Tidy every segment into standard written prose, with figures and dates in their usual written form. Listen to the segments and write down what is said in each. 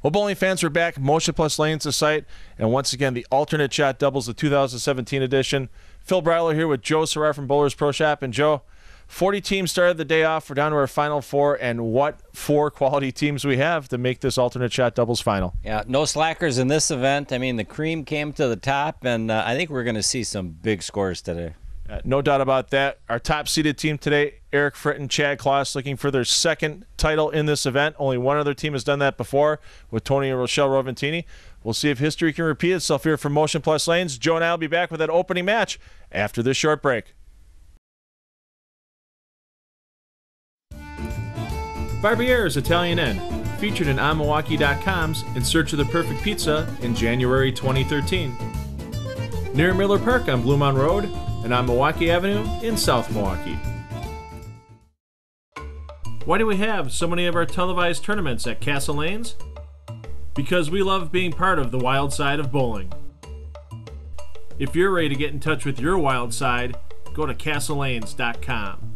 Well, bowling fans, we're back. Motion Plus Lanes the site. And once again, the alternate shot doubles, the 2017 edition. Phil Breiler here with Joe Serrar from Bowlers Pro Shop. And Joe, 40 teams started the day off. We're down to our final four. And what four quality teams we have to make this alternate shot doubles final. Yeah, no slackers in this event. I mean, the cream came to the top, and I think we're going to see some big scores today. No doubt about that. Our top-seeded team today, Eric Fritt and Chad Kloss, looking for their second title in this event. Only one other team has done that before with Tony and Rochelle Roventini. We'll see if history can repeat itself here from Motion Plus Lanes. Joe and I will be back with that opening match after this short break. Barbier's Italian Inn, featured in onmilwaukee.com's In Search of the Perfect Pizza in January 2013. Near Miller Park on Blue Mound Road, and on Milwaukee Avenue in South Milwaukee. Why do we have so many of our televised tournaments at Castle Lanes? Because we love being part of the wild side of bowling. If you're ready to get in touch with your wild side, go to castlelanes.com.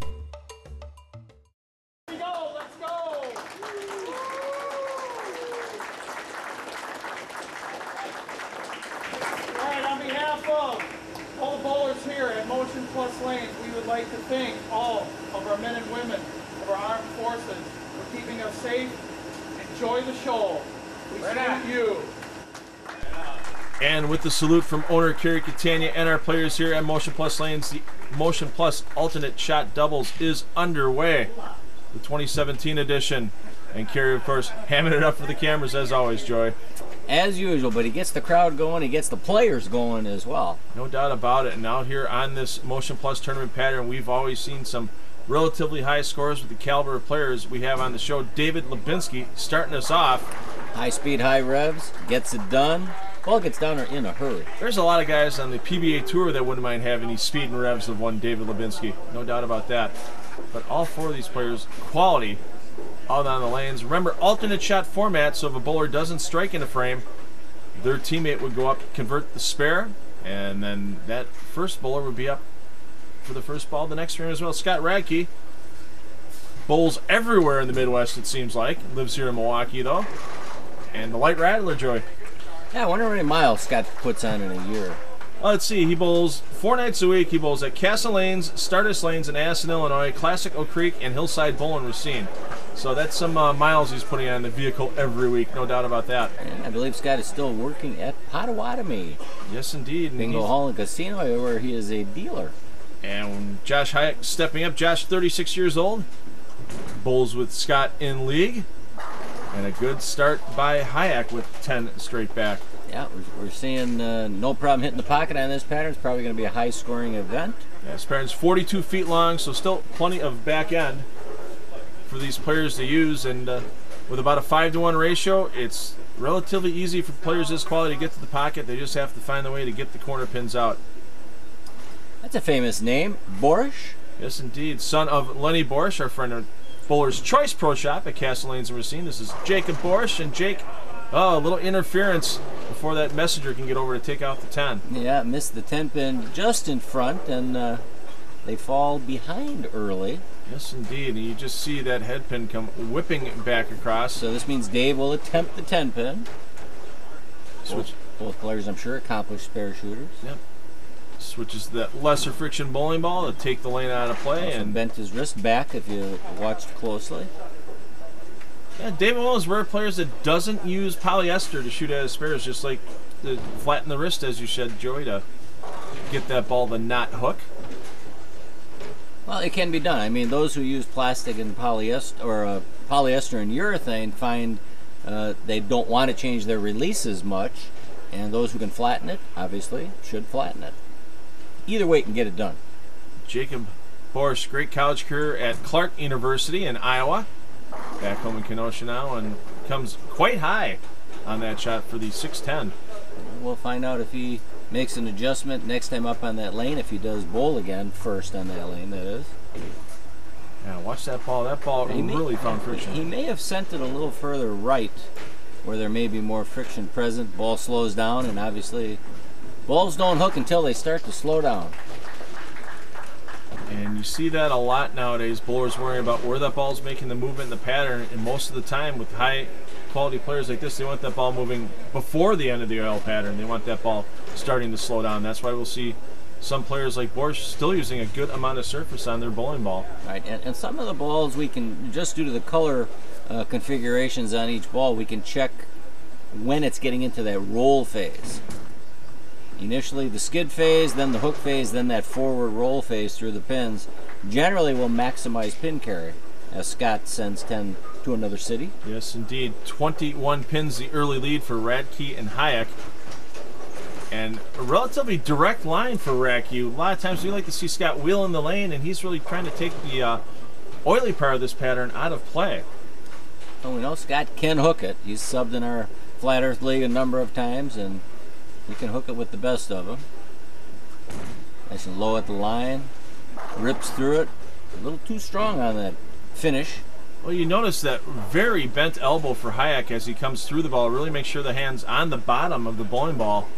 Plus Lanes, we would like to thank all of our men and women of our armed forces for keeping us safe. Enjoy the show. We salute you. And with the salute from owner Kerry Catania and our players here at Motion Plus Lanes, the Motion Plus Alternate Shot Doubles is underway. The 2017 edition. And Kerry, of course, hamming it up for the cameras as always, Joy. As usual, but he gets the crowd going, he gets the players going as well. No doubt about it. And out here on this Motion Plus tournament pattern, we've always seen some relatively high scores with the caliber of players we have on the show. David Lipinski starting us off. High speed, high revs, gets it done. Ball gets down in a hurry. There's a lot of guys on the PBA Tour that wouldn't mind having these speed and revs of one David Lipinski. No doubt about that. But all four of these players, quality out on the lanes. Remember, alternate shot format, so if a bowler doesn't strike in a frame, their teammate would go up, convert the spare, and then that first bowler would be up for the first ball the next frame as well. Scott Radke bowls everywhere in the Midwest, it seems like. Lives here in Milwaukee, though. And the light rattler, Joy. Yeah, I wonder how many miles Scott puts on in a year. Well, let's see. He bowls 4 nights a week. He bowls at Castle Lanes, Stardust Lanes in Aston, Illinois, Classic Oak Creek, and Hillside Bowl in Racine. So that's some miles he's putting on the vehicle every week, no doubt about that. And I believe Scott is still working at Potawatomi. Yes, indeed. Bingo Hall and Casino, where he is a dealer. And Josh Hayek stepping up. Josh, 36 years old, bowls with Scott in league. And a good start by Hayek with 10 straight back. Yeah, we're seeing no problem hitting the pocket on this pattern. It's probably going to be a high-scoring event. Yeah, this pattern's 42 feet long, so still plenty of back end for these players to use. And with about a 5-to-1 ratio, it's relatively easy for players this quality to get to the pocket. They just have to find a way to get the corner pins out. That's a famous name, Boris. Yes, indeed. Son of Lenny Borscht, our friend at Bowler's Choice Pro Shop at Castle Lanes and Racine. This is Jacob Borscht, and Jake, a little interference before that messenger can get over to take out the 10. Yeah, missed the 10 pin just in front, and they fall behind early. Yes, indeed. And you just see that head pin come whipping back across. So this means Dave will attempt the 10 pin. Switch. Both players, I'm sure, accomplished spare shooters. Yep. Switches to that lesser friction bowling ball to take the lane out of play. Also and bent his wrist back if you watched closely. Yeah, David one of those rare players that doesn't use polyester to shoot at his spares, just like to flatten the wrist, as you said, Joey, to get that ball to not hook. Well, it can be done. I mean, those who use plastic and polyester, or polyester and urethane, find they don't want to change their release as much, and those who can flatten it, obviously, should flatten it. Either way, can get it done. Jacob Borscht, great college career at Clark University in Iowa. Back home in Kenosha now, and comes quite high on that shot for the 610. We'll find out if he makes an adjustment next time up on that lane, if he does bowl again first on that lane, that is. Yeah, watch that ball. That ball really found friction. He may have sent it a little further right, where there may be more friction present. Ball slows down, and obviously, balls don't hook until they start to slow down. And you see that a lot nowadays. Bowlers worrying about where that ball's making the movement and the pattern. And most of the time, with high-quality players like this, they want that ball moving before the end of the oil pattern. They want that ball starting to slow down. That's why we'll see some players like Borscht still using a good amount of surface on their bowling ball. Right, and some of the balls we can, just due to the color configurations on each ball, we can check when it's getting into that roll phase. Initially the skid phase, then the hook phase, then that forward roll phase through the pins generally will maximize pin carry as Scott sends 10 to another city. Yes, indeed. 21 pins the early lead for Radke and Hayek. And a relatively direct line for Radke. A lot of times we like to see Scott wheel in the lane, and he's really trying to take the oily part of this pattern out of play. Well, we know Scott can hook it. He's subbed in our Flat Earth League a number of times, and he can hook it with the best of them. Nice and low at the line. Rips through it. A little too strong on that finish. Well, you notice that very bent elbow for Hayek as he comes through the ball. Really makes sure the hand's on the bottom of the bowling ball.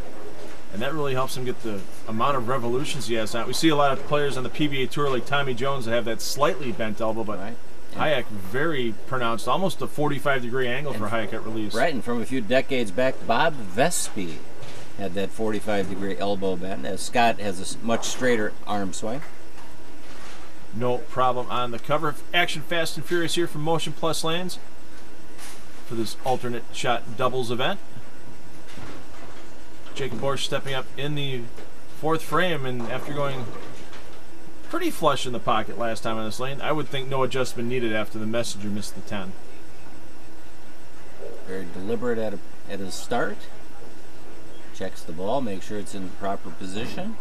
And that really helps him get the amount of revolutions he has now. We see a lot of players on the PBA Tour like Tommy Jones that have that slightly bent elbow, but right. Hayek very pronounced, almost a 45-degree angle for Hayek at release. Right, and from a few decades back, Bob Vespi had that 45-degree elbow bend, as Scott has a much straighter arm swing. No problem on the cover. Action Fast and Furious here from Motion Plus Lanes for this alternate shot doubles event. Jacob Borscht stepping up in the fourth frame, and after going pretty flush in the pocket last time on this lane, I would think no adjustment needed after the messenger missed the 10. Very deliberate at his start. Checks the ball, makes sure it's in the proper position.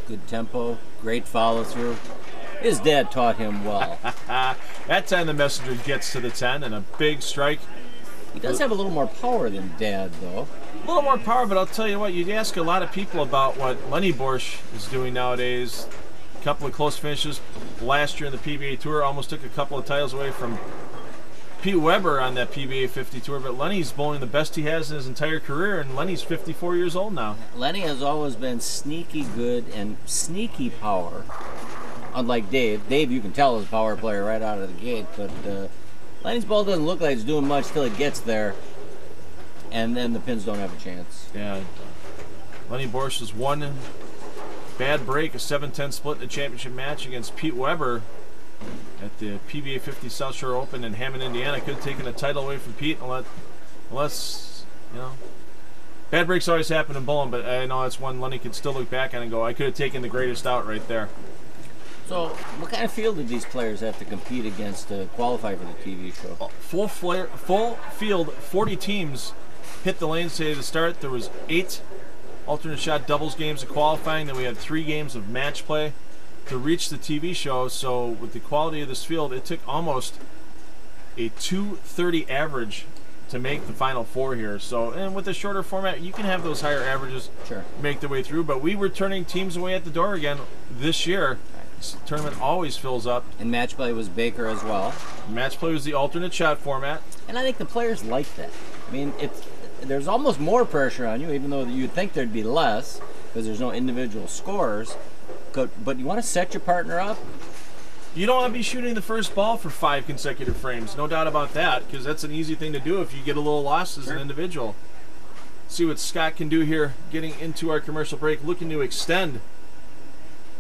Good tempo, great follow through. His dad taught him well. That time the messenger gets to the 10 and a big strike. He does have a little more power than Dad, though. A little more power, but I'll tell you what, you'd ask a lot of people about what Lenny Borscht is doing nowadays. A couple of close finishes last year in the PBA Tour, almost took a couple of titles away from Pete Weber on that PBA 50 Tour, but Lenny's bowling the best he has in his entire career, and Lenny's 54 years old now. Lenny has always been sneaky good and sneaky power, unlike Dave. Dave, you can tell, is a power player right out of the gate, but Lenny's ball doesn't look like it's doing much till it gets there, and then the pins don't have a chance. Yeah, Lenny Borscht has one bad break, a 7-10 split in the championship match against Pete Weber at the PBA 50 South Shore Open in Hammond, Indiana. Could have taken a title away from Pete unless, you know, bad breaks always happen in bowling, but I know that's one Lenny could still look back on and go, I could have taken the greatest out right there. So, what kind of field did these players have to compete against to qualify for the TV show? Full field, 40 teams hit the lanes today to start. There was 8 alternate shot doubles games of qualifying. Then we had 3 games of match play to reach the TV show. So with the quality of this field, it took almost a 230 average to make the final 4 here. So, and with a shorter format, you can have those higher averages make their way through. But we were turning teams away at the door again this year. This tournament always fills up. And match play was Baker as well. Match play was the alternate shot format. And I think the players like that. I mean, there's almost more pressure on you, even though you'd think there'd be less, because there's no individual scores. But you want to set your partner up. You don't want to be shooting the first ball for 5 consecutive frames, no doubt about that, because that's an easy thing to do if you get a little lost as an individual. See what Scott can do here, getting into our commercial break, looking to extend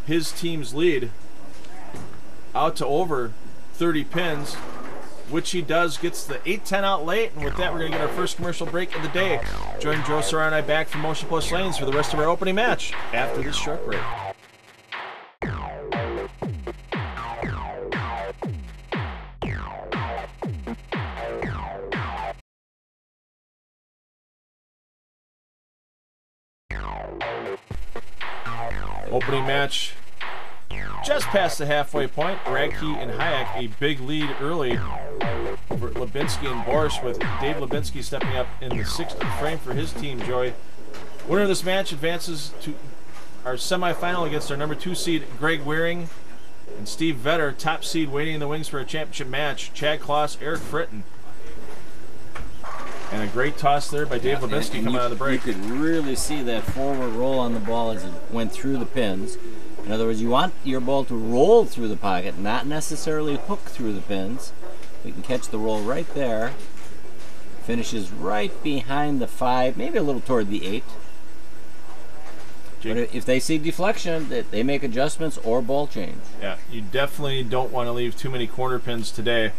his team's lead out to over 30 pins, which he does. Gets the 8-10 out late, and with that we're going to get our first commercial break of the day. Join Joe Serrano and I back from Motion Plus Lanes for the rest of our opening match after this short break. Opening match just past the halfway point. Radke and Hayek a big lead early over Lipinski and Boris, with Dave Lipinski stepping up in the 6th frame for his team, Joey. Winner of this match advances to our semifinal against our number 2 seed, Greg Waring, and Steve Vetter, top seed waiting in the wings for a championship match, Chad Kloss, Eric Fritton. And a great toss there by Dave Lipinski coming out of the break. You could really see that forward roll on the ball as it went through the pins. In other words, you want your ball to roll through the pocket, not necessarily hook through the pins. We can catch the roll right there. Finishes right behind the 5, maybe a little toward the 8. But if they see deflection, they make adjustments or ball change. Yeah, you definitely don't want to leave too many corner pins today.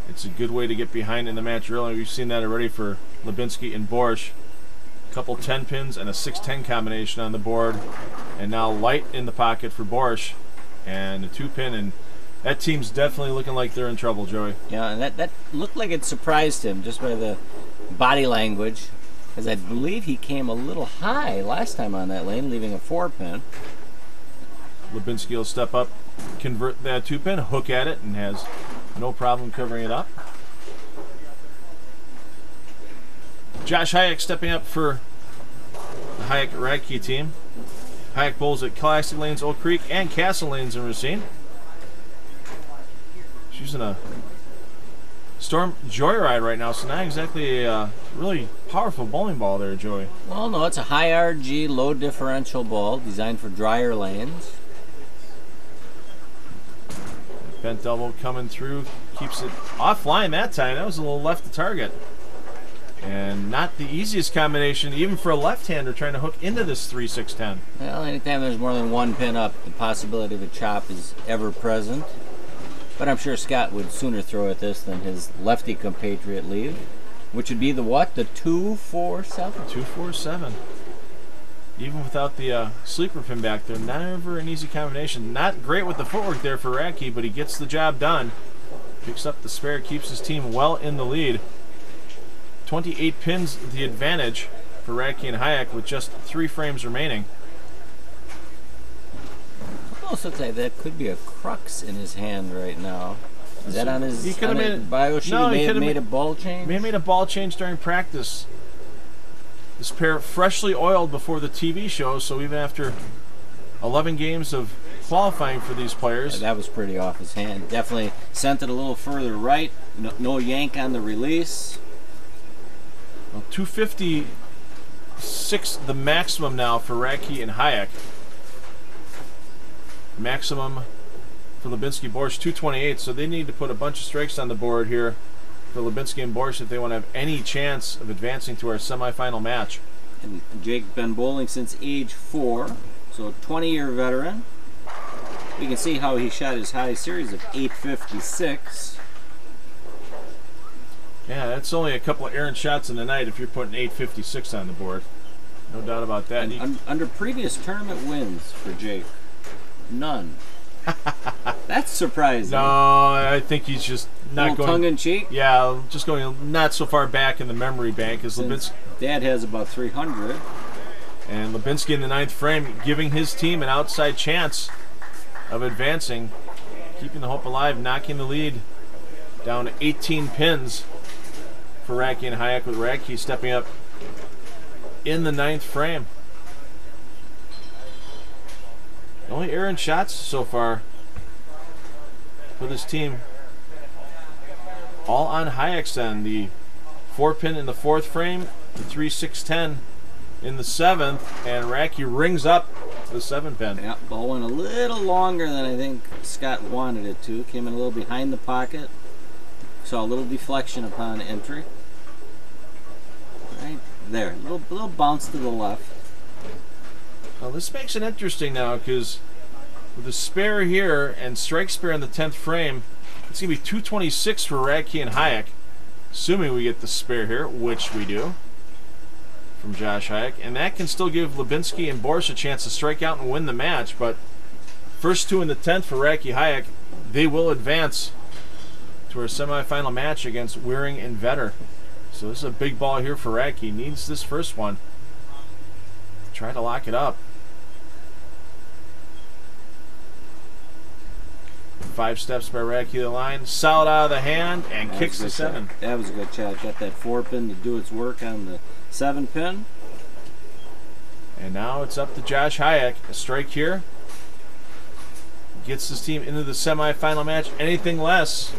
It's a good way to get behind in the match early. We've seen that already for Lipinski and Borscht. A couple 10 pins and a 6-10 combination on the board. And now light in the pocket for Borscht and a 2-pin. And that team's definitely looking like they're in trouble, Joey. Yeah, and that looked like it surprised him just by the body language. Because I believe he came a little high last time on that lane, leaving a 4-pin. Lipinski will step up, convert that 2-pin, hook at it, and has no problem covering it up. Josh Hayek stepping up for the Hayek Radke team. Hayek bowls at Classic Lanes, Oak Creek, and Castle Lanes in Racine. She's in a Storm Joyride right now, so not exactly a really powerful bowling ball there, Joey. Well, no, it's a high RG, low differential ball designed for drier lanes. Bent elbow coming through, keeps it offline that time. That was a little left to target. And not the easiest combination, even for a left-hander trying to hook into this 3-6-10. Well, anytime there's more than one pin up, the possibility of a chop is ever present. But I'm sure Scott would sooner throw at this than his lefty compatriot leave, which would be the what? The 2-4-7? 2-4-7. Even without the sleeper pin back there, never an easy combination. Not great with the footwork there for Radke, but he gets the job done. Picks up the spare, keeps his team well in the lead. 28 pins the advantage for Radke and Hayek with just 3 frames remaining. Also say that could be a crux in his hand right now. Is that on his bio sheet? No, he may have made a ball change? He made a ball change during practice. This pair freshly oiled before the TV show, so even after 11 games of qualifying for these players. Yeah, that was pretty off his hand. Definitely sent it a little further right. No yank on the release. Well, 256 the maximum now for Radke and Hayek. Maximum for Lipinski Borscht 228, so they need to put a bunch of strikes on the board here for Lipinski and Borscht if they want to have any chance of advancing to our semifinal match. And Jake been bowling since age 4, so 20-year veteran. We can see how he shot his high series of 856. Yeah, that's only a couple of errant shots in the night if you're putting 856 on the board. No doubt about that. And under previous tournament wins for Jake, none. That's surprising. No, I think he's just not going tongue-in-cheek. Yeah, just going not so far back in the memory bank as Lipinski. Dad has about 300. And Lipinski in the 9th frame, giving his team an outside chance of advancing, keeping the hope alive, knocking the lead down to 18 pins for Radke and Hayek, with Radke stepping up in the 9th frame. The only errant shots so far for this team, all on Hayek's end. The 4-pin in the 4th frame, the 3-6-10 in the 7th, and Radke rings up the 7-pin. Yeah, ball went a little longer than I think Scott wanted it to. Came in a little behind the pocket. Saw a little deflection upon entry. Right there, a little bounce to the left. Well, this makes it interesting now, because with the spare here and strike spare in the 10th frame, it's going to be 226 for Radke and Hayek, assuming we get the spare here, which we do, from Josh Hayek. And that can still give Lipinski and Boris a chance to strike out and win the match, but first 2 in the 10th for Radke Hayek, they will advance to our semifinal match against Waring and Vetter. So this is a big ball here for Radke. Needs this first one. Try to lock it up. 5 steps by Radke to the line. Solid out of the hand and kicks the 7. That was a good shot. Got that 4-pin to do its work on the 7-pin. And now it's up to Josh Hayek. A strike here gets his team into the semifinal match. Anything less.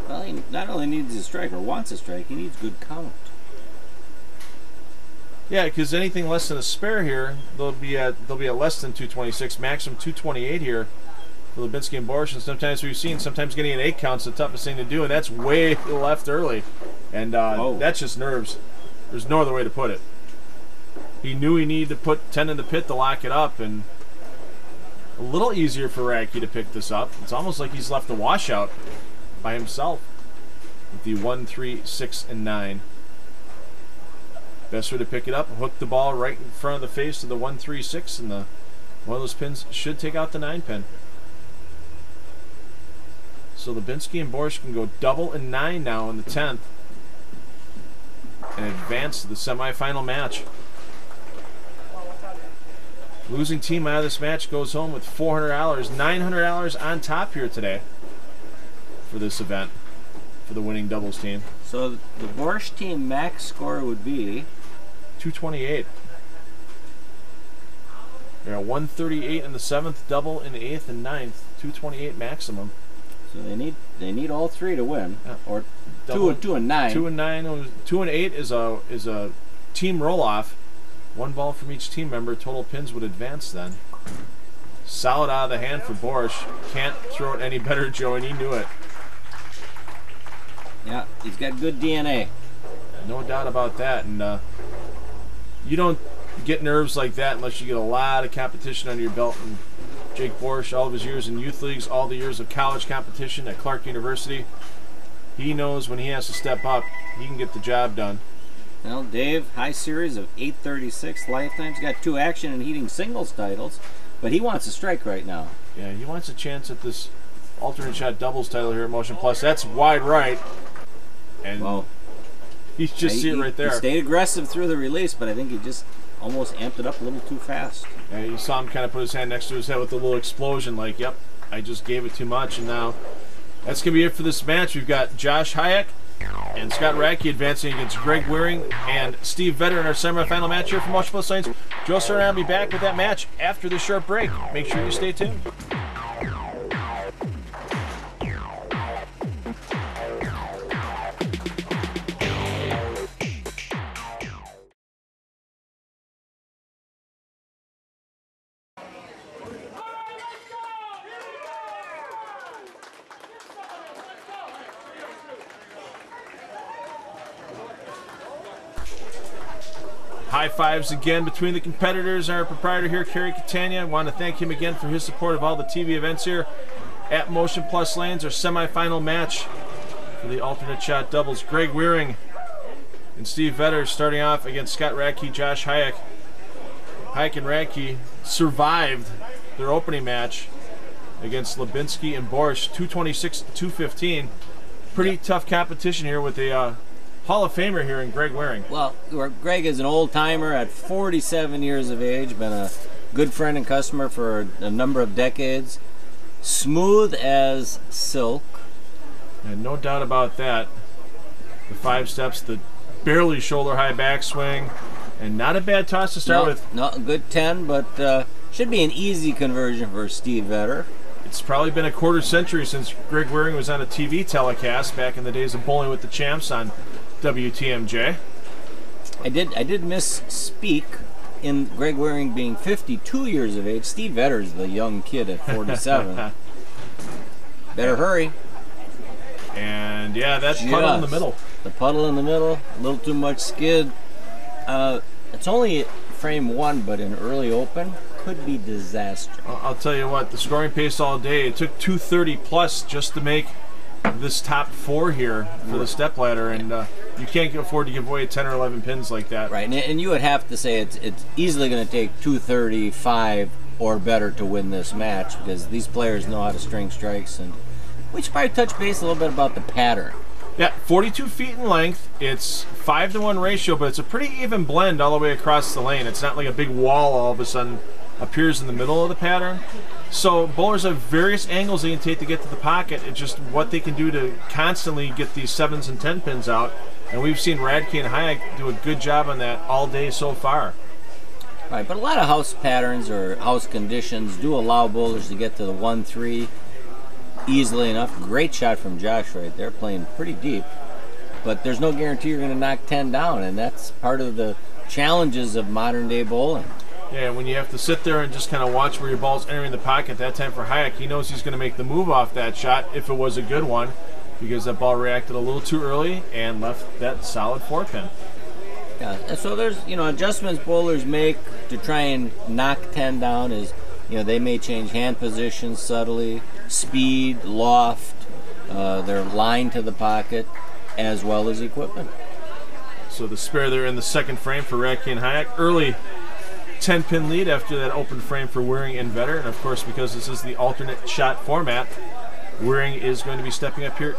Well, he not only needs a strike or wants a strike, he needs good count. Yeah, because anything less than a spare here, they'll be at less than 226, maximum 228 here for Lipinski and Borscht. And sometimes we've seen getting an 8 count's the toughest thing to do, and that's way left early, and that's just nerves. There's no other way to put it. He knew he needed to put 10 in the pit to lock it up, and a little easier for Radke to pick this up. It's almost like he's left a washout by himself with the 1, 3, 6, and 9. Best way to pick it up, hook the ball right in front of the face of the 1, 3, 6, and one of those pins should take out the 9 pin. So Lipinski and Borscht can go double and 9 now in the 10th and advance to the semifinal match. Losing team out of this match goes home with $400, $900 on top here today for this event for the winning doubles team. So the Borscht team max score would be 228. They're at 138 in the 7th, double in the 8th and 9th, 228 maximum. So they need all 3 to win, or double, 2 and 9. 2 and 9, 2 and 8 is a team roll off. 1 ball from each team member. Total pins would advance then. Solid out of the hand for Borscht. Can't throw it any better, Joe, and he knew it. Yeah, he's got good DNA. No doubt about that. And you don't get nerves like that unless you get a lot of competition under your belt. And Jake Borscht, all of his years in youth leagues, all the years of college competition at Clark University, he knows when he has to step up, he can get the job done. Well, Dave, high series of 836 lifetimes, got 2 action and heating singles titles, but he wants a strike right now. Yeah, he wants a chance at this alternate shot doubles title here at Motion Plus. That's wide right. And well, you just see it right there. He stayed aggressive through the release, but I think he just almost amped it up a little too fast. Yeah, you saw him kind of put his hand next to his head with a little explosion, like, yep, I just gave it too much. And now that's going to be it for this match. We've got Josh Hayek and Scott Radke advancing against Greg Wearing and Steve Vetter in our semifinal match here from Motion Plus Lanes. Joe Stern and I will be back with that match after this short break. Make sure you stay tuned. High fives again between the competitors. Our proprietor here, Kerry Catania. I want to thank him again for his support of all the TV events here at Motion Plus Lanes. Our semifinal match for the alternate shot doubles. Greg Wearing and Steve Vetter starting off against Scott Radke, Josh Hayek. Hayek and Radke survived their opening match against Lipinski and Borscht, 226-215. Pretty tough competition here with a Hall of Famer here in Greg Wearing. Well, Greg is an old-timer at 47 years of age, been a good friend and customer for a number of decades. Smooth as silk. And no doubt about that. The 5 steps, the barely shoulder-high backswing, and not a bad toss to start with. No, a good 10, but should be an easy conversion for Steve Vetter. It's probably been a quarter century since Greg Wearing was on a TV telecast back in the days of Bowling with the Champs on WTMJ. I did misspeak in Greg Wearing being 52 years of age. Steve Vetter's the young kid at 47. Better hurry. And yeah, that puddle in the middle. The puddle in the middle, a little too much skid. It's only frame 1, but in early open could be disaster. I'll tell you what, the scoring pace all day, it took 230 plus just to make this top 4 here for the stepladder, and you can't afford to give away 10 or 11 pins like that. Right, and you would have to say it's easily going to take 235 or better to win this match, because these players know how to string strikes. And we should probably touch base a little bit about the pattern. Yeah, 42 feet in length. It's 5-to-1 ratio, but it's a pretty even blend all the way across the lane. It's not like a big wall all of a sudden appears in the middle of the pattern. So bowlers have various angles they can take to get to the pocket. It's just what they can do to constantly get these 7s and 10 pins out. And we've seen Radke and Hayek do a good job on that all day so far. Right, but a lot of house patterns or house conditions do allow bowlers to get to the 1-3 easily enough. Great shot from Josh right there, playing pretty deep. But there's no guarantee you're going to knock 10 down, and that's part of the challenges of modern day bowling. Yeah, when you have to sit there and just kind of watch where your ball's entering the pocket. That time for Hayek, he knows he's going to make the move off that shot if it was a good one, because that ball reacted a little too early and left that solid 4-pin. Yeah, and so there's, adjustments bowlers make to try and knock 10 down is, they may change hand positions subtly, speed, loft, their line to the pocket, as well as equipment. So the spare there in the second frame for Radke and Hayek. Early 10-pin lead after that open frame for Waring and Vetter. And of course, because this is the alternate shot format, Waring is going to be stepping up here,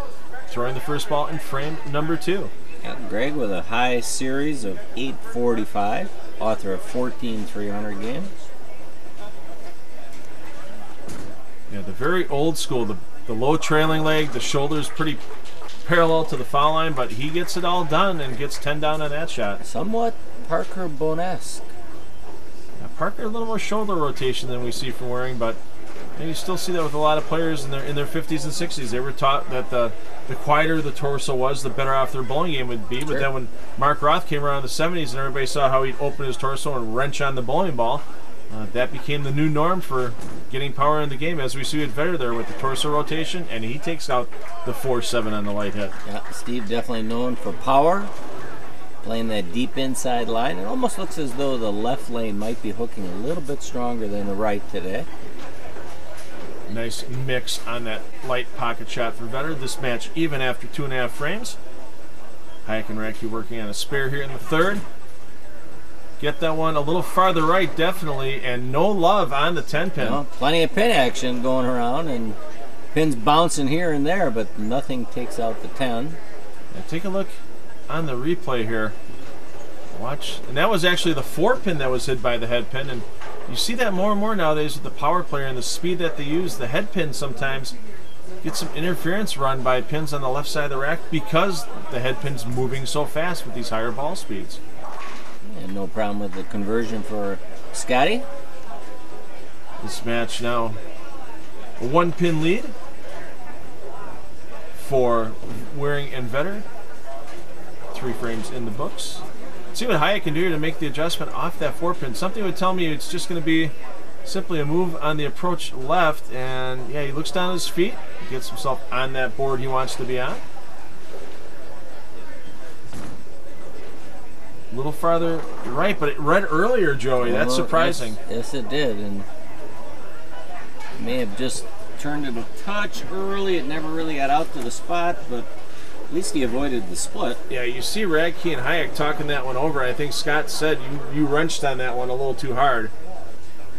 throwing the first ball in frame number 2. Yeah, Greg with a high series of 845, author of 14 300 games. Yeah, the very old school, the low trailing leg, the shoulders pretty parallel to the foul line, but he gets it all done and gets 10 down on that shot. Somewhat Parker Bonesque. Yeah, Parker a little more shoulder rotation than we see from Waring, but you still see that with a lot of players in their 50s and 60s. They were taught that the quieter the torso was, the better off their bowling game would be. But Sure. then when Mark Roth came around in the 70s and everybody saw how he'd open his torso and wrench on the bowling ball, that became the new norm for getting power in the game, as we see with Vetter there with the torso rotation, and he takes out the 4-7 on the light hit. Yeah, Steve definitely known for power, playing that deep inside line. It almost looks as though the left lane might be hooking a little bit stronger than the right today. Nice mix on that light pocket shot for Vetter. This match even after 2.5 frames. Hayek and Radke working on a spare here in the third. Get that one a little farther right, definitely, and no love on the 10-pin. Well, plenty of pin action going around, and pins bouncing here and there, but nothing takes out the 10. Now take a look on the replay here. Watch, and that was actually the 4-pin that was hit by the head pin, and you see that more and more nowadays with the power player and the speed that they use. The head pin sometimes gets some interference run by pins on the left side of the rack because the head pin's moving so fast with these higher ball speeds. And no problem with the conversion for Scotty. This match now a 1-pin lead for Waring and Vetter. 3 frames in the books. See what Hayek can do here to make the adjustment off that 4-pin. Something would tell me it's just going to be simply a move on the approach left, and yeah, he looks down at his feet, gets himself on that board he wants to be on. A little farther right, but it read earlier, Joey. That's surprising. Yes, it did, and may have just turned it a touch early. It never really got out to the spot, but at least he avoided the split. Yeah, you see Radke and Hayek talking that one over. I think Scott said you wrenched on that one a little too hard.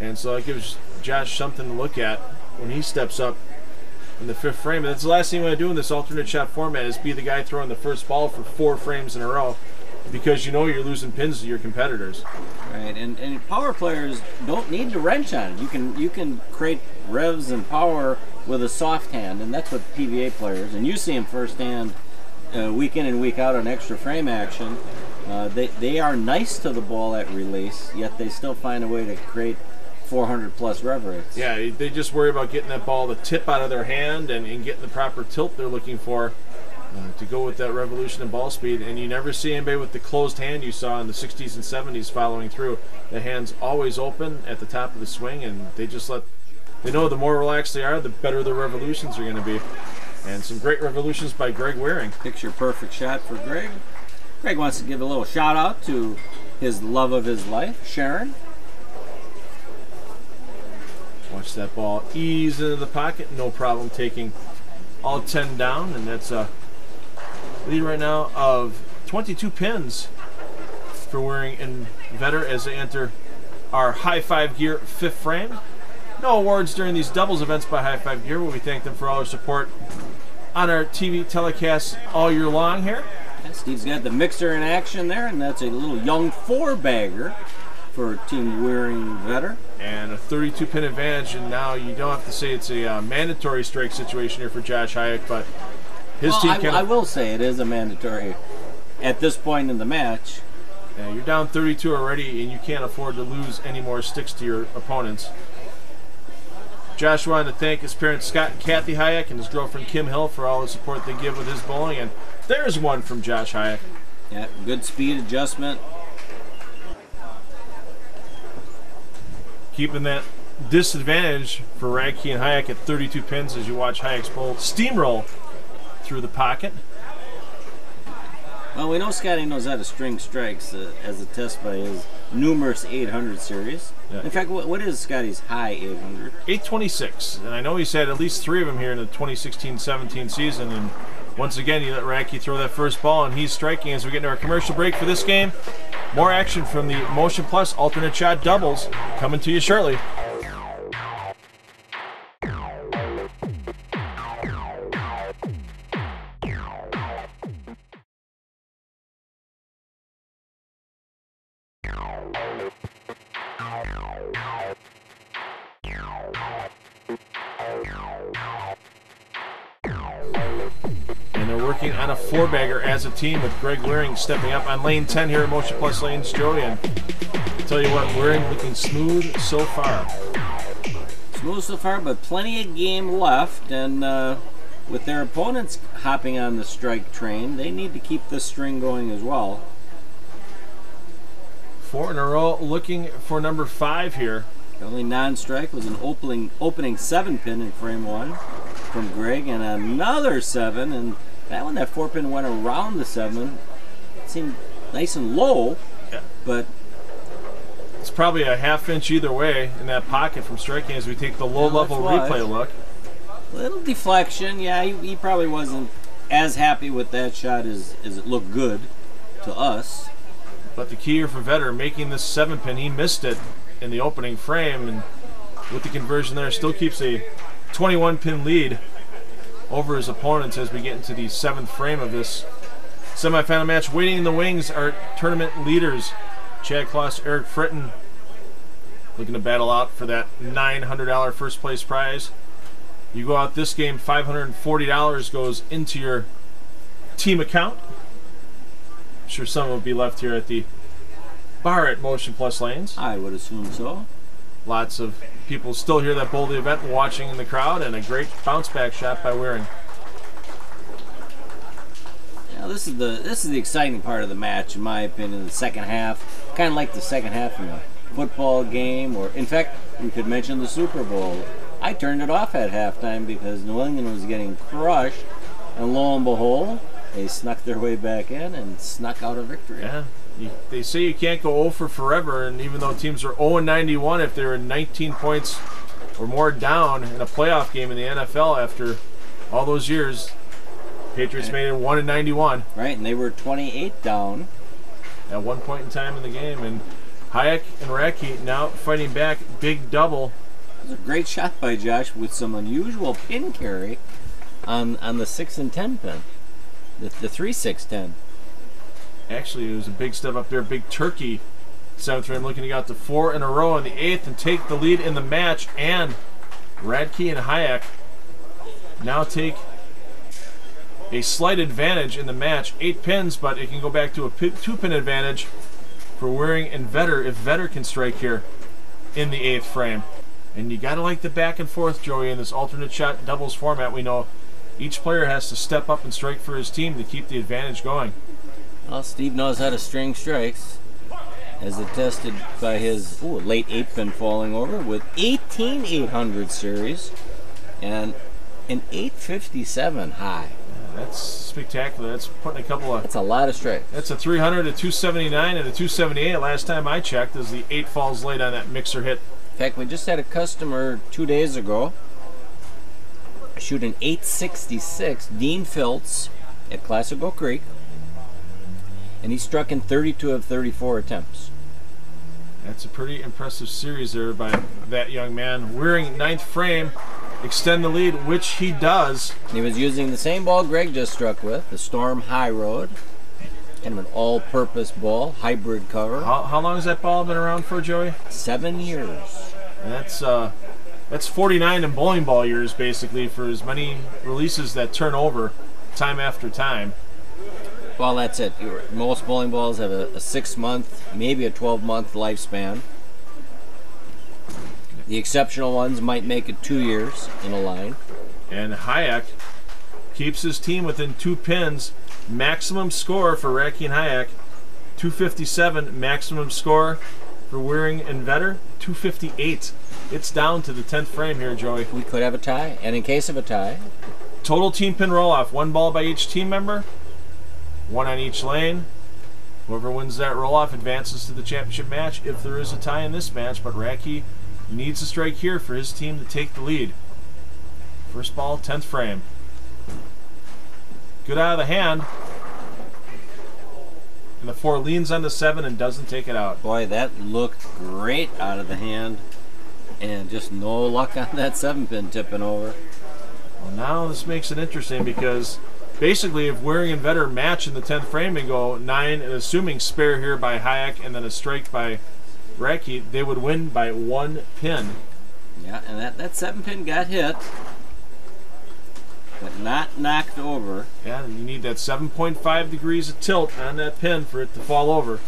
And so it gives Josh something to look at when he steps up in the 5th frame. And that's the last thing you want to do in this alternate shot format is be the guy throwing the first ball for 4 frames in a row, because you know you're losing pins to your competitors. Right, and power players don't need to wrench on it. You can create revs and power with a soft hand, and that's what PVA players, and you see them firsthand week in and week out on extra frame action. They are nice to the ball at release, yet they still find a way to create 400 plus rev rates. Yeah, they just worry about getting that ball, the tip out of their hand, and getting the proper tilt they're looking for to go with that revolution in ball speed. And you never see anybody with the closed hand you saw in the 60s and 70s following through. The hand's always open at the top of the swing, and they know the more relaxed they are, the better their revolutions are going to be. And some great revolutions by Greg Waring. Picture perfect shot for Greg. Greg wants to give a little shout out to his love of his life, Sharon. Watch that ball ease into the pocket, no problem taking all 10 down, and that's a lead right now of 22 pins for Waring and Vetter as they enter our High 5 Gear 5th frame. No awards during these doubles events by High 5 Gear, but we thank them for all their support on our TV telecasts all year long here. And Steve's got the mixer in action there, and that's a little young 4-bagger for Team Waring Vetter. And a 32-pin advantage, and now you don't have to say it's a mandatory strike situation here for Josh Hayek, but his team can... I will say it is a mandatory at this point in the match. Yeah, you're down 32 already, and you can't afford to lose any more sticks to your opponents. Josh wanted to thank his parents Scott and Kathy Hayek and his girlfriend Kim Hill for all the support they give with his bowling, and there's one from Josh Hayek. Yeah, good speed adjustment. Keeping that disadvantage for Radke and Hayek at 32 pins as you watch Hayek's bowl steamroll through the pocket. Well, we know Scotty knows how to string strikes as a test by his numerous 800 series. Yeah. In fact, what is Scotty's high 800? 826, and I know he's had at least 3 of them here in the 2016-17 season, and once again you let Radke throw that first ball and he's striking as we get into our commercial break for this game. More action from the Motion Plus alternate shot doubles coming to you shortly. And they're working on a 4-bagger as a team with Greg Waring stepping up on lane 10 here at Motion Plus Lanes, Joey. And I'll tell you what, Waring looking smooth so far. Smooth so far, but plenty of game left. And with their opponents hopping on the strike train, they need to keep this string going as well. 4 in a row looking for number 5 here. The only non-strike was an opening 7-pin in frame 1 from Greg, and another 7, and that one, that 4-pin went around the 7. It seemed nice and low, yeah, but it's probably a half-inch either way in that pocket from striking as we take the low-level replay look. Little deflection, yeah, he probably wasn't as happy with that shot as it looked good to us. But the key here for Vetter, making this 7-pin, he missed it in the opening frame, and with the conversion there, still keeps a 21-pin lead over his opponents as we get into the 7th frame of this semifinal match. Waiting in the wings are tournament leaders, Chad Kloss, Eric Fritton, looking to battle out for that $900 first place prize. You go out this game, $540 goes into your team account. I'm sure some will be left here at the bar at Motion Plus Lanes. I would assume so. Lots of people still here that bowled the event watching in the crowd, and a great bounce back shot by Waring. Yeah, this is the exciting part of the match, in my opinion. The second half, kind of like the second half in a football game, or in fact, we could mention the Super Bowl. I turned it off at halftime because New England was getting crushed, and lo and behold, they snuck their way back in and snuck out a victory. Yeah. They say you can't go 0 for forever, and even though teams are 0-91, if they're 19 points or more down in a playoff game in the NFL after all those years, Patriots made it 1-91. Right, and they were 28 down at one point in time in the game, and Hayek and Radke now fighting back. Big double. It was a great shot by Josh with some unusual pin carry on the 6 and 10 pin, the 3-6-10. Actually, it was a big step up there, big turkey. 7th frame looking to get out to 4 in a row in the 8th and take the lead in the match. And Radke and Hayek now take a slight advantage in the match. 8 pins, but it can go back to a 2-pin advantage for Waring and Vetter if Vetter can strike here in the 8th frame. And you got to like the back and forth, Joey, in this alternate shot doubles format. We know each player has to step up and strike for his team to keep the advantage going. Well, Steve knows how to string strikes, as attested by his late 8-pin falling over with 18 800 series and an 857 high. Yeah, that's spectacular. That's putting a couple of... That's a lot of strikes. That's a 300, a 279, and a 278 last time I checked as the 8 falls late on that mixer hit. In fact, we just had a customer 2 days ago shoot an 866 Dean Filtz at Classic Oak Creek, and he struck in 32 of 34 attempts. That's a pretty impressive series there by that young man. Waring 9th frame, extend the lead, which he does. He was using the same ball Greg just struck with, the Storm High Road. Kind of an all-purpose ball, hybrid cover. How long has that ball been around for, Joey? 7 years. And that's 49 in bowling ball years, basically, for as many releases that turn over time after time. Well, that's it. Most bowling balls have a 6-month, maybe a 12-month lifespan. The exceptional ones might make it 2 years in a line. And Hayek keeps his team within 2 pins. Maximum score for Radke and Hayek, 257. Maximum score for Wearing and Vetter, 258. It's down to the 10th frame here, Joey. We could have a tie, and in case of a tie, total team pin roll-off. 1 ball by each team member, 1 on each lane. Whoever wins that roll-off advances to the championship match if there is a tie in this match, but Radke needs a strike here for his team to take the lead. First ball, 10th frame. Good out of the hand. And the 4 leans on the 7 and doesn't take it out. Boy, that looked great out of the hand. And just no luck on that 7-pin tipping over. Well, now this makes it interesting because basically if Wearing and Vetter match in the 10th frame and go 9, and assuming spare here by Hayek and then a strike by Radke, they would win by 1 pin. Yeah, and that 7-pin got hit, but not knocked over. Yeah, you need that 7.5 degrees of tilt on that pin for it to fall over.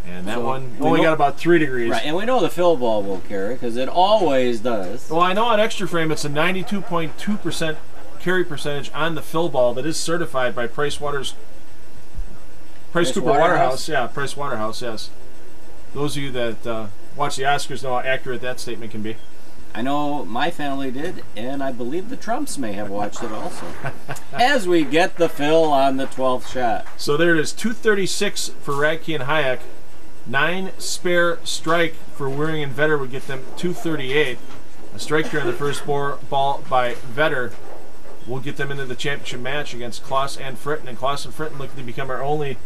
And that one only got about 3 degrees. Right, and we know the fill ball will carry because it always does. Well, I know on extra frame it's a 92.2% carry percentage on the fill ball that is certified by Price Cooper Waterhouse. Yeah, Price Waterhouse, yes. Those of you that watch the Oscars know how accurate that statement can be. I know my family did, and I believe the Trumps may have watched it also. As we get the fill on the 12th shot. So there it is, 236 for Radke and Hayek. 9 spare strike for Wearing and Vetter would get them 238. A strike here on the first ball by Vetter will get them into the championship match against Klaus and Fritten. And Klaus and Fritten looking to become our only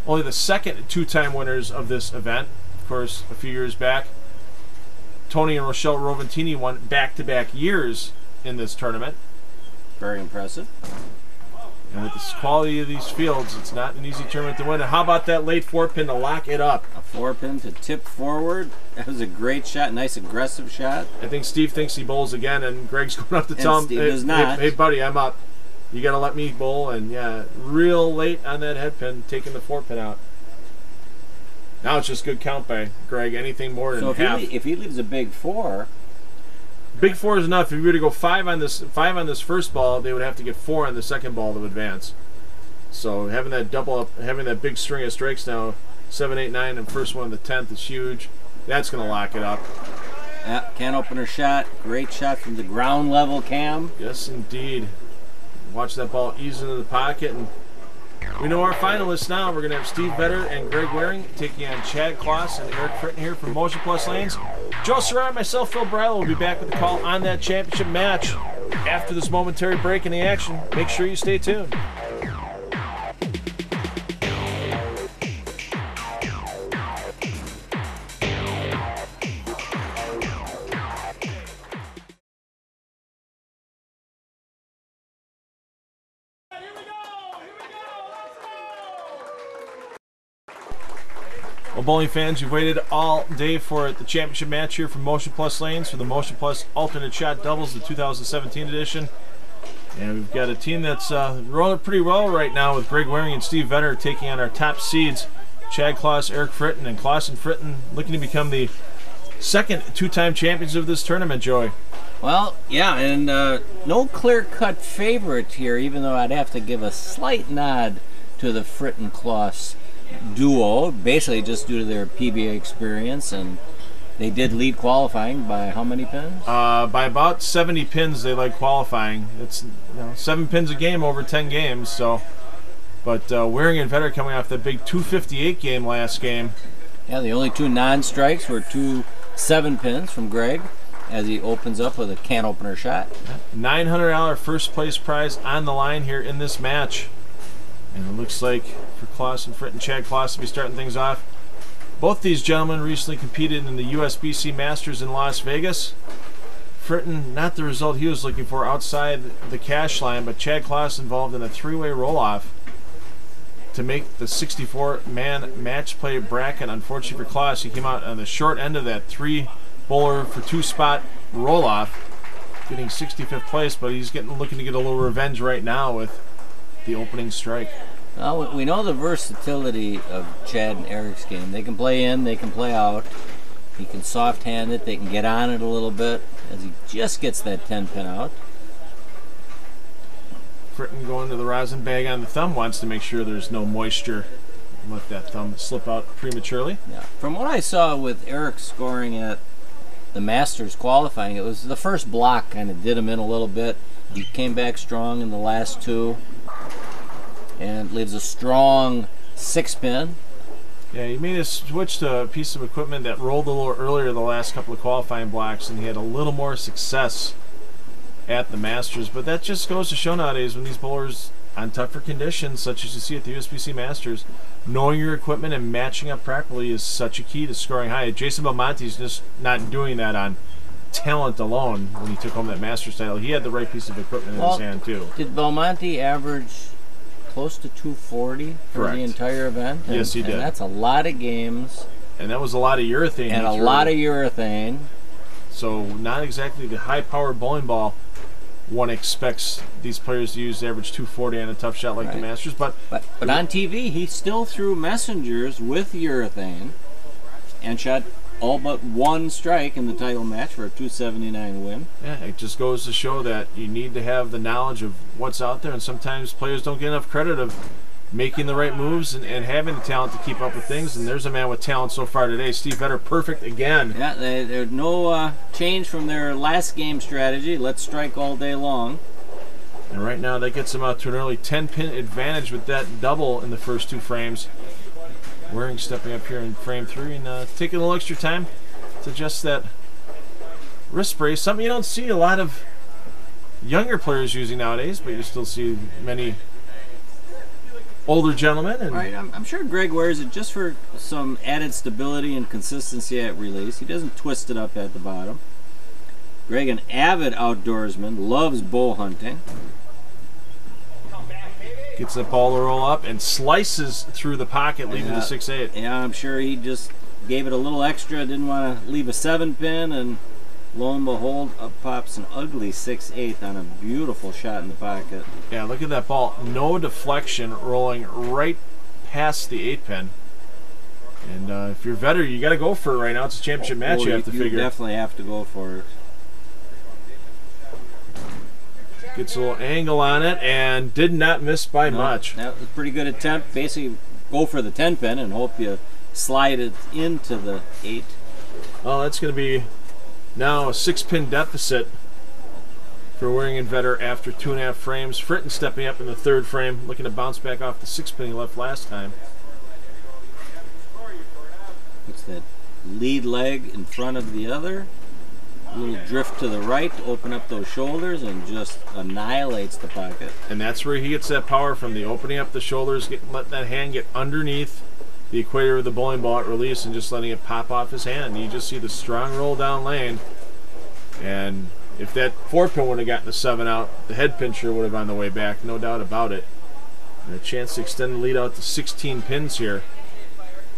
the second 2-time winners of this event. Of course, a few years back, Tony and Rochelle Roventini won back-to-back years in this tournament. Very impressive. And with the quality of these fields, it's not an easy tournament to win. And how about that late 4-pin to lock it up? A 4-pin to tip forward. That was a great shot, nice aggressive shot. I think Steve thinks he bowls again, and Greg's going up to tell him, Steve does not. Hey, buddy, I'm up. You got to let me bowl. And yeah, real late on that head pin, taking the 4-pin out. Now it's just good count by Greg. Anything more than half. If he leaves a big 4, big 4 is enough. If you were to go 5 on this first ball, they would have to get 4 on the second ball to advance. So having that double up, having that big string of strikes now, 7, 8, 9, and first one on the 10th is huge. That's going to lock it up. Yeah, can opener shot. Great shot from the ground level cam. Yes, indeed. Watch that ball ease into the pocket, and we know our finalists now. We're going to have Steve Vetter and Greg Waring taking on Chad Kloss and Eric Fritten here from Motion Plus Lanes. Joe Serrano and myself, Phil Bryla, will be back with the call on that championship match after this momentary break in the action. Make sure you stay tuned. Well, bowling fans, you've waited all day for the championship match here from Motion Plus Lanes for the Motion Plus Alternate Shot Doubles, the 2017 edition. And we've got a team that's rolling pretty well right now with Greg Waring and Steve Vetter taking on our top seeds, Chad Kloss, Eric Fritten, and Kloss and Fritten looking to become the second 2-time champions of this tournament, Joey. Well, yeah, and no clear-cut favorite here, even though I'd have to give a slight nod to the Fritten-Kloss duo, basically just due to their PBA experience, and they did lead qualifying by how many pins? By about 70 pins they led qualifying. It's 7 pins a game over 10 games. So, but Waring and Vetter coming off that big 258 game last game. Yeah, the only 2 non-strikes were 2 7-pins from Greg as he opens up with a can opener shot. $900 first place prize on the line here in this match. And it looks like for Kloss and Fritten, Chad Kloss to be starting things off. Both these gentlemen recently competed in the USBC Masters in Las Vegas. Fritten, not the result he was looking for outside the cash line, but Chad Kloss involved in a 3-way roll-off to make the 64-man match play bracket. Unfortunately for Kloss, he came out on the short end of that 3-bowler for 2-spot roll-off, getting 65th place, but he's looking to get a little revenge right now with the opening strike. Well, we know the versatility of Chad and Eric's game. They can play in, they can play out. He can soft-hand it, they can get on it a little bit as he just gets that 10-pin out. Fritten going to the rosin bag on the thumb, wants to make sure there's no moisture. Let that thumb slip out prematurely. Yeah. From what I saw with Eric scoring at the Masters qualifying, it was the first block kind of did him in a little bit. He came back strong in the last two and leaves a strong 6-pin. Yeah, he made a switch to a piece of equipment that rolled a little earlier the last couple of qualifying blocks, and he had a little more success at the Masters. But that just goes to show nowadays when these bowlers on tougher conditions, such as you see at the USBC Masters, knowing your equipment and matching up properly is such a key to scoring high. Jason Belmonte's just not doing that on talent alone when he took home that Masters title. He had the right piece of equipment in his hand too. Did Belmonte average close to 240 for Correct. the entire event? And, yes, he did. And that's a lot of games. And that was a lot of urethane. And a lot of urethane. So not exactly the high-powered bowling ball one expects these players to use, average 240 on a tough shot like the Masters. But on TV, he still threw messengers with urethane and shot all but one strike in the title match for a 279 win. Yeah, it just goes to show that you need to have the knowledge of what's out there, and sometimes players don't get enough credit of making the right moves and having the talent to keep up with things. And there's a man with talent so far today. Steve Vetter, perfect again. Yeah, there's no change from their last game strategy. Let's strike all day long. And right now that gets them out to an early 10-pin advantage with that double in the first two frames. Waring stepping up here in frame 3 and taking a little extra time to adjust that wrist brace. Something you don't see a lot of younger players using nowadays, but you still see many older gentlemen. And right, I'm sure Greg wears it just for some added stability and consistency at release. He doesn't twist it up at the bottom. Greg, an avid outdoorsman, loves bow hunting. Gets the ball to roll up and slices through the pocket, leaving the 6-8. Yeah, I'm sure he just gave it a little extra, didn't want to leave a 7-pin, and lo and behold, up pops an ugly 6-8 on a beautiful shot in the pocket. Yeah, look at that ball. No deflection, rolling right past the 8-pin. And if you're Vetter, you got to go for it right now. It's a championship match. You have to figure. You definitely have to go for it. Gets a little angle on it and did not miss by much. That was a pretty good attempt. Basically, go for the 10-pin and hope you slide it into the 8. Well, that's going to be now a 6-pin deficit for Waring and Vetter after 2.5 frames. Fritten stepping up in the 3rd frame, looking to bounce back off the 6-pin he left last time. Puts that lead leg in front of the other. A little drift to the right to open up those shoulders and just annihilates the pocket. And that's where he gets that power from, the opening up the shoulders, let that hand get underneath the equator of the bowling ball at release and just letting it pop off his hand. You just see the strong roll down lane. And if that 4-pin would have gotten the 7 out, the head pin sure would have on the way back, no doubt about it. And a chance to extend the lead out to 16 pins here.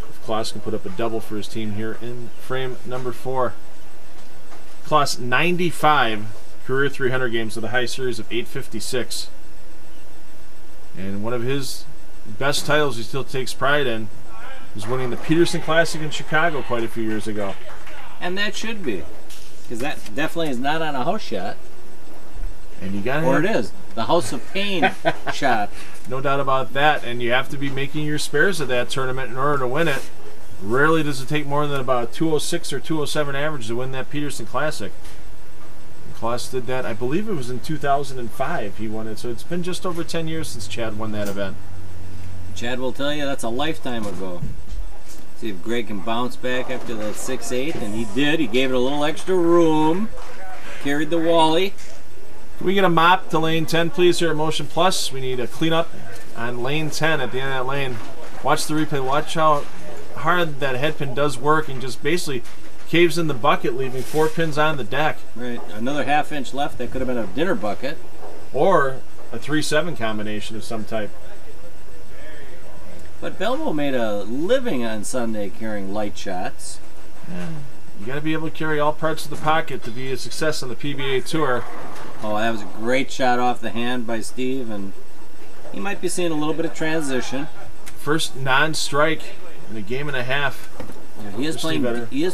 If Klaus can put up a double for his team here in frame number 4. Klaus 95 career 300 games with a high series of 856. And one of his best titles he still takes pride in is winning the Peterson Classic in Chicago quite a few years ago. And that should be, because that definitely is not on a house shot. And you got Or it is, the House of Pain shot. No doubt about that, and you have to be making your spares at that tournament in order to win it. Rarely does it take more than about a 206 or 207 average to win that Peterson Classic. Klaus did that, I believe it was in 2005 he won it, so it's been just over 10 years since Chad won that event. Chad will tell you that's a lifetime ago. See if Greg can bounce back after that 6-8, and he did. He gave it a little extra room. Carried the Wally. Can we get a mop to lane 10, please, here at Motion Plus? We need a cleanup on lane 10 at the end of that lane. Watch the replay. Watch how hard that head pin does work and just basically caves in the bucket, leaving 4 pins on the deck. Right. Another ½ inch left. That could have been a dinner bucket. Or a 3-7 combination of some type. But Belmo made a living on Sunday carrying light shots. Yeah. You got to be able to carry all parts of the pocket to be a success on the PBA Tour. Oh, that was a great shot off the hand by Steve, and he might be seeing a little bit of transition. First non-strike in a game and a half. Yeah, he is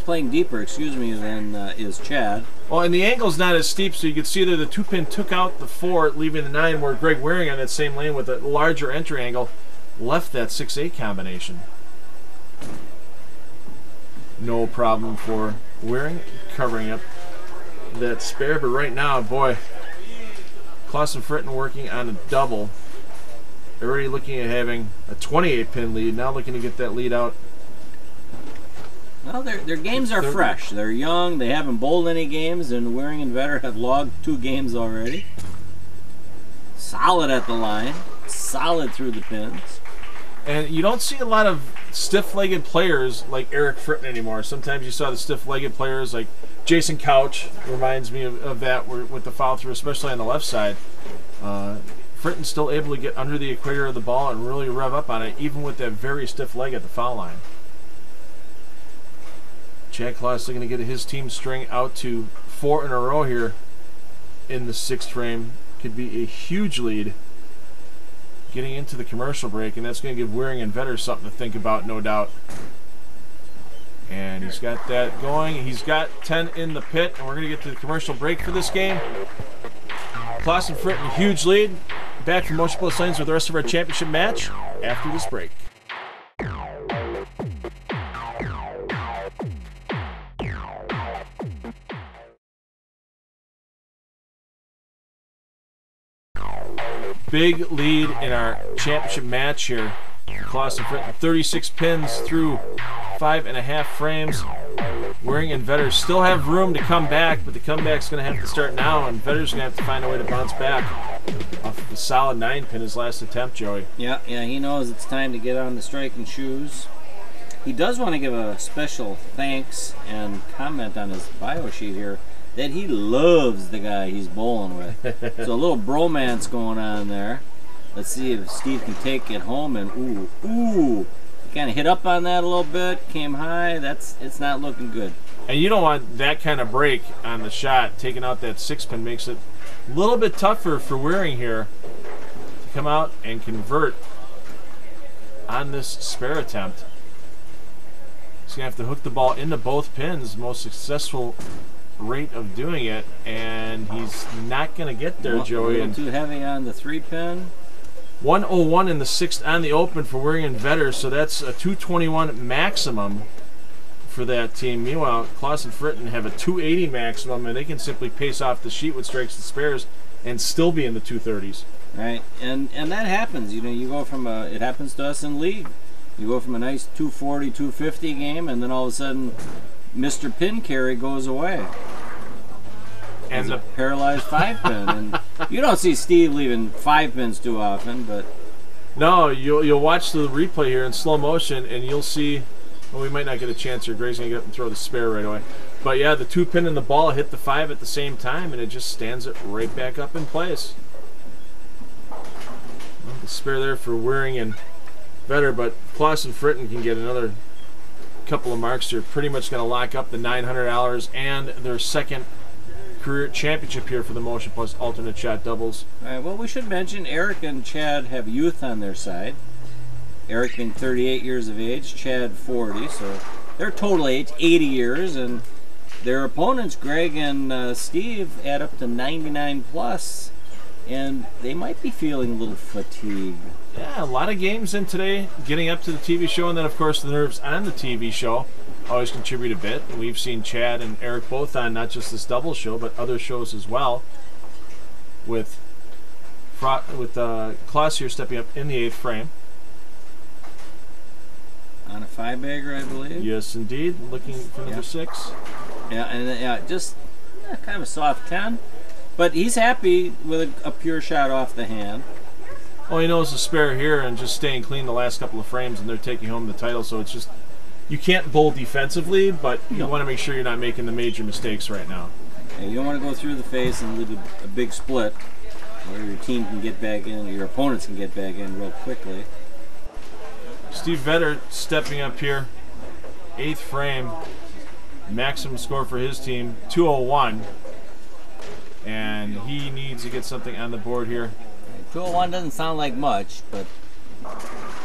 playing deeper, than is Chad. Well, and the angle's not as steep, so you can see that the 2-pin took out the 4, leaving the 9, where Greg Waring on that same lane with a larger entry angle left that 6-8 combination. No problem for Waring covering up that spare, but right now, boy, Klaus and Fritten working on a double. Already looking at having a 28-pin lead, now looking to get that lead out. Well, their games are fresh. They're young. They haven't bowled any games, and Waring and Vetter have logged 2 games already. Solid at the line. Solid through the pins. And you don't see a lot of stiff-legged players like Eric Fritten anymore. Sometimes you saw the stiff-legged players like Jason Couch, reminds me of that with the follow-through, especially on the left side. Fritton's still able to get under the equator of the ball and really rev up on it, even with that very stiff leg at the foul line. Chad Klaus looking to get his team string out to 4 in a row here in the 6th frame. Could be a huge lead getting into the commercial break, and that's going to give Waring and Vetter something to think about, no doubt. And he's got that going. He's got 10 in the pit, and we're going to get to the commercial break for this game. Klaus and Fritten, huge lead. Back from Motion Plus Lanes with the rest of our championship match after this break. Big lead in our championship match here. Klaus and Fritten, 36 pins through 5.5 frames. Waring and Vetter still have room to come back, but the comeback's going to have to start now, and Vetter's going to have to find a way to bounce back off the solid 9-pin his last attempt, Joey. Yeah, he knows it's time to get on the striking shoes. He does want to give a special thanks and comment on his bio sheet here that he loves the guy he's bowling with. So a little bromance going on there. Let's see if Steve can take it home, and ooh. Kind of hit up on that a little bit, came high. It's not looking good. And you don't want that kind of break on the shot. Taking out that 6-pin makes it a little bit tougher for Waring here to come out and convert on this spare attempt. He's going to have to hook the ball into both pins, most successful rate of doing it, and he's not going to get there, Joey. A little too heavy on the 3-pin. 101 in the 6th on the open for Waring and Vetter, so that's a 221 maximum for that team. Meanwhile, Klaus and Fritten have a 280 maximum, and they can simply pace off the sheet with strikes and spares and still be in the 230s. Right, and that happens. You know, you go from it happens to us in league. You go from a nice 240, 250 game, and then all of a sudden, Mr. Pin Carry goes away. And the paralyzed 5-pin, and you don't see Steve leaving 5 pins too often, but no, you'll watch the replay here in slow motion, and you'll see. Well, we might not get a chance here. Greg's gonna get up and throw the spare right away, but yeah, the 2-pin and the ball hit the 5 at the same time, and it just stands it right back up in place. Well, the spare there for Waring and Vetter, but Klaus and Fritten can get another couple of marks here. Pretty much going to lock up the $900 and their second career championship here for the Motion Plus alternate shot doubles. All right, well, we should mention Eric and Chad have youth on their side. Eric being 38 years of age, Chad 40, so their total age 80 years, and their opponents Greg and Steve add up to 99 plus, and they might be feeling a little fatigued. Yeah, a lot of games in today, getting up to the TV show, and then of course the nerves on the TV show always contribute a bit. And we've seen Chad and Eric both on not just this double show, but other shows as well. With Klaus here stepping up in the 8th frame. On a 5-bagger, I believe. Yes, indeed. Looking for number 6. Yeah, and just kind of a soft 10. But he's happy with a pure shot off the hand. Well, he knows the spare here and just staying clean the last couple of frames, and they're taking home the title. So it's just, you can't bowl defensively, but you want to make sure you're not making the major mistakes right now. Yeah, you don't want to go through the face and leave a big split where your team can get back in, or your opponents can get back in real quickly. Steve Vetter stepping up here, 8th frame, maximum score for his team, 201, and he needs to get something on the board here. 201 doesn't sound like much, but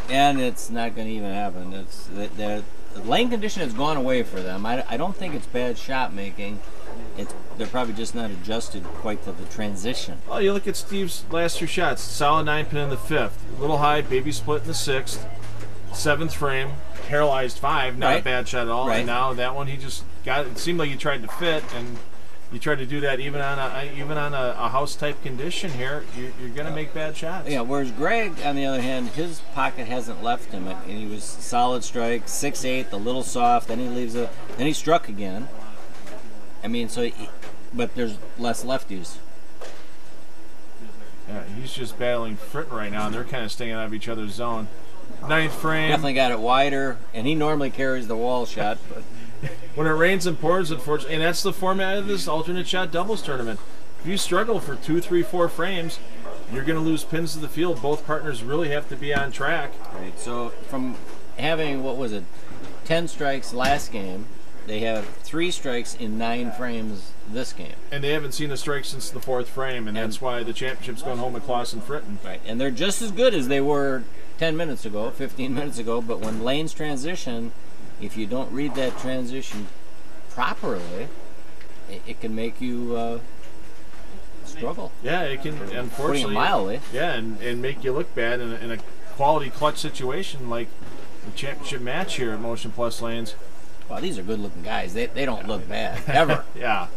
and it's not going to even happen. It's the lane condition has gone away for them. I don't think it's bad shot making. They're probably just not adjusted quite to the transition. Well, you look at Steve's last 2 shots. Solid 9-pin in the 5th. A little high, baby split in the 6th. 7th frame, paralyzed 5. Not a bad shot at all. Right. And now that one, he just got. It seemed like he tried to fit, and you tried to do that even on a house type condition here. You're going to make bad shots. Yeah. Whereas Greg, on the other hand, his pocket hasn't left him, and he was solid strike, 6/8, a little soft. Then he leaves then he struck again. I mean, but there's less lefties. Yeah, he's just battling Fritten right now, and they're kind of staying out of each other's zone. 9th frame. Definitely got it wider, and he normally carries the wall shot. But when it rains and pours, unfortunately, and that's the format of this alternate shot doubles tournament. If you struggle for 2, 3, 4 frames, you're going to lose pins to the field. Both partners really have to be on track. Right. So from having, 10 strikes last game, they have 3 strikes in 9 frames this game. And they haven't seen a strike since the 4th frame, and that's why the championship's going home with Klaus and Fritten. Right. And they're just as good as they were 10 minutes ago, 15 minutes ago, but when lanes transition, if you don't read that transition properly, it can make you struggle. Yeah, it can, unfortunately. Putting it mildly. Yeah, and make you look bad in a quality clutch situation like the championship match here at Motion Plus Lanes. Wow, these are good-looking guys. They don't look bad, ever. Yeah,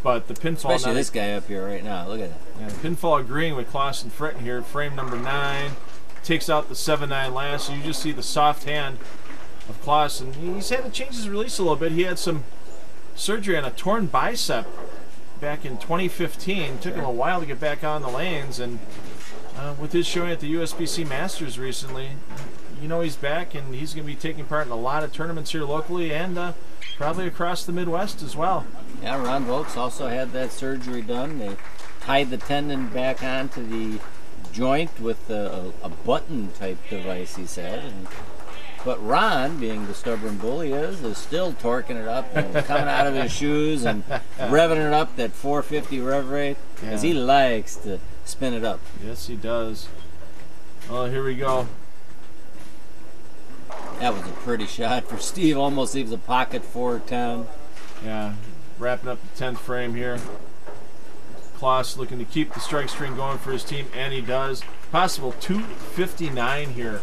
but the pinfall... Especially this guy up here right now. Look at that. Yeah, pinfall agreeing with Klaus and Fritten here. Frame number 9. Takes out the 7-9 last, so you just see the soft hand of Klaus. And he's had to change his release a little bit. He had some surgery on a torn bicep back in 2015. Took him a while to get back on the lanes. And with his showing at the USBC Masters recently, you know he's back, and he's going to be taking part in a lot of tournaments here locally and probably across the Midwest as well. Yeah, Ron Volks also had that surgery done. They tied the tendon back onto the joint with a button type device, he said. But Ron, being the stubborn bull he is still torquing it up and coming out of his shoes and revving it up that 450 rev rate, because he likes to spin it up. Yes, he does. Oh, here we go. That was a pretty shot for Steve. Almost leaves a pocket 410. Yeah, wrapping up the 10th frame here. Klaus looking to keep the strike string going for his team, and he does. Possible 259 here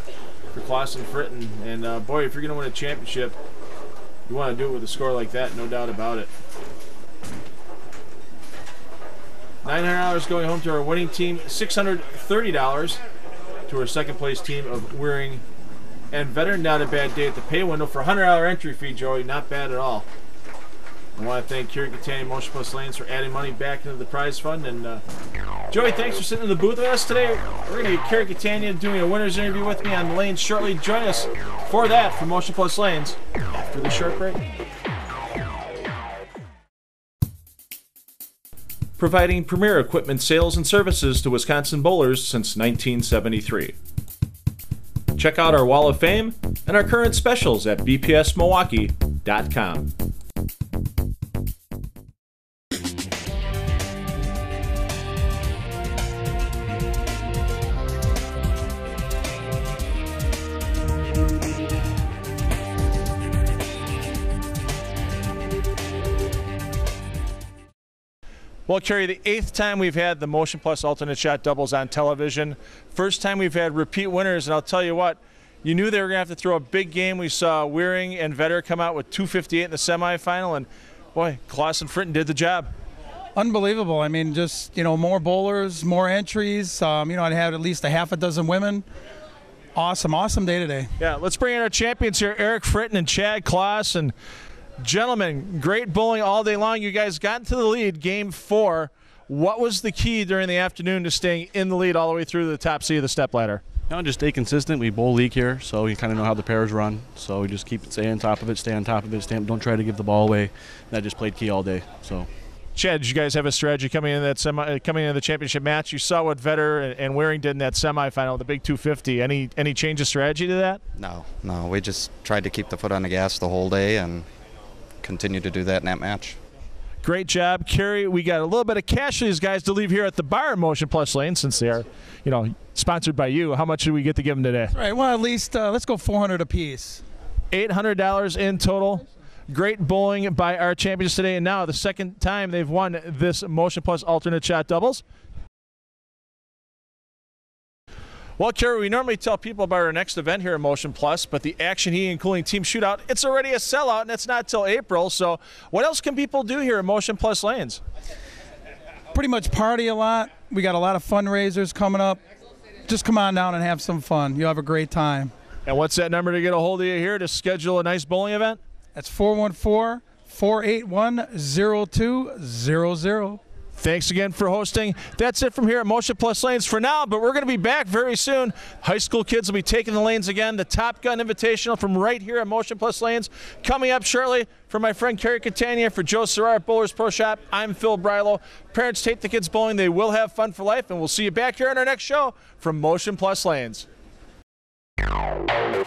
for Klaus and Fritten. And boy, if you're going to win a championship, you want to do it with a score like that, no doubt about it. $900 going home to our winning team. $630 to our second place team of Wearing and Vetter. Not a bad day at the pay window for a $100 entry fee, Joey. Not bad at all. I want to thank Cudahy Motion Plus Lanes for adding money back into the prize fund. And Joey, thanks for sitting in the booth with us today. We're going to get Cudahy doing a winner's interview with me on the lanes shortly. Join us for that from Motion Plus Lanes after the short break. Providing premier equipment sales and services to Wisconsin bowlers since 1973. Check out our Wall of Fame and our current specials at bpsmilwaukee.com. Well, Kerry, the 8th time we've had the Motion Plus Alternate Shot doubles on television. First time we've had repeat winners, and I'll tell you what, you knew they were going to have to throw a big game. We saw Wearing and Vetter come out with 258 in the semifinal, and boy, Klaus and Fritten did the job. Unbelievable. I mean, just, more bowlers, more entries. I had at least a half a dozen women. Awesome day today. Yeah, let's bring in our champions here, Eric Fritten and Chad Klaus. And gentlemen, great bowling all day long. You guys got into the lead, game 4. What was the key during the afternoon to staying in the lead all the way through the top seat of the stepladder? Just stay consistent. We bowl league here, so we kind of know how the pairs run. So we just stay on top of it, don't try to give the ball away. That just played key all day. So, Chad, did you guys have a strategy coming into the championship match? You saw what Vetter and Wearing did in that semifinal, the big 250. Any change of strategy to that? No. We just tried to keep the foot on the gas the whole day and continue to do that in that match. Great job, Kerry. We got a little bit of cash for these guys to leave here at the bar at Motion Plus Lane, since they are, sponsored by you. How much did we get to give them today? All right, well, at least let's go $400 apiece. $800 in total. Great bowling by our champions today, and now the second time they've won this Motion Plus alternate shot doubles. Well, Kerry, we normally tell people about our next event here at Motion Plus, but the Action Heating and Cooling Team Shootout, it's already a sellout, and it's not till April. So what else can people do here at Motion Plus Lanes? Pretty much party a lot. We got a lot of fundraisers coming up. Just come on down and have some fun. You'll have a great time. And what's that number to get a hold of you here to schedule a nice bowling event? That's 414-481-0200. Thanks again for hosting. That's it from here at Motion Plus Lanes for now, but we're going to be back very soon. High school kids will be taking the lanes again. The Top Gun Invitational from right here at Motion Plus Lanes coming up shortly. For my friend Kerry Catania, for Joe Serrar at Bowlers Pro Shop, I'm Phil Brilo. Parents, take the kids bowling. They will have fun for life, and we'll see you back here on our next show from Motion Plus Lanes. Yeah.